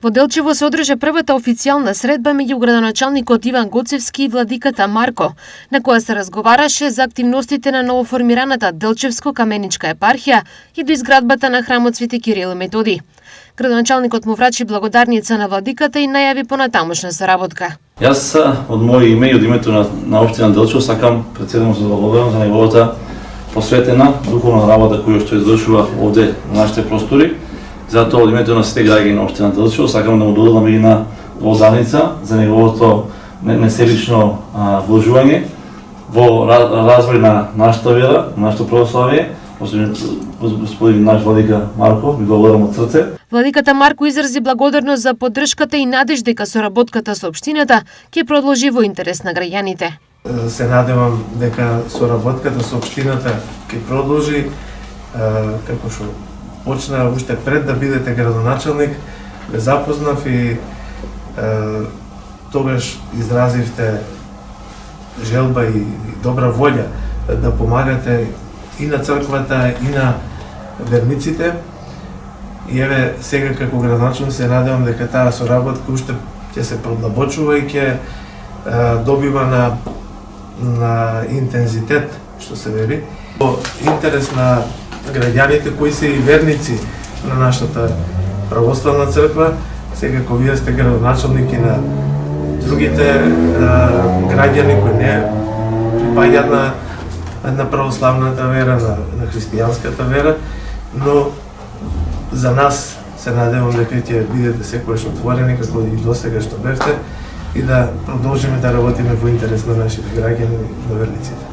Во Делчево се одржа првата официјална средба меѓу градоначалникот Иван Гоцевски и владиката Марко, на која се разговараше за активностите на новоформираната Делчевско-каменичка епархија и до изградбата на храмот Свети Кирил и Методи. Градоначалникот му врачи благодарница на владиката и најави понатамошна соработка. Јас од моје име и од името на општина Делчево сакам председно да благодарам за неговата посветена духовна работа која што извршува овде на нашите простори. Затоа од името на сите граѓани на општина Делчево сакам да му додадам и на благодарница за неговото несебично вложување во развој на нашата вера, нашето православие. Господин наш владика Марко, ви благодарам од срце. Владиката Марко изрази благодарност за поддршката и надеж дека соработката со општината ќе продолжи во интерес на граѓаните. Се надевам дека соработката со општината ќе продолжи, како што почна уште пред да бидете градоначалник, ве запознав и тогаш изразивте желба и добра волја да помагате и на црквата, и на верниците. И еве сега како градоначалник се надевам дека таа соработка уште ќе се продлабочува и ќе добива на интензитет, што се вели. Во интерес на граѓаните кои се и верници на нашата православна црква, сега кога вие сте градоначалник и на другите граѓани кои не припаѓаат на православната вера, на христијанската вера, но за нас се надевам дека ќе бидете секогаш отворени како и досега што бевте и да продолжиме да работиме во интерес на нашите граѓани и на верниците.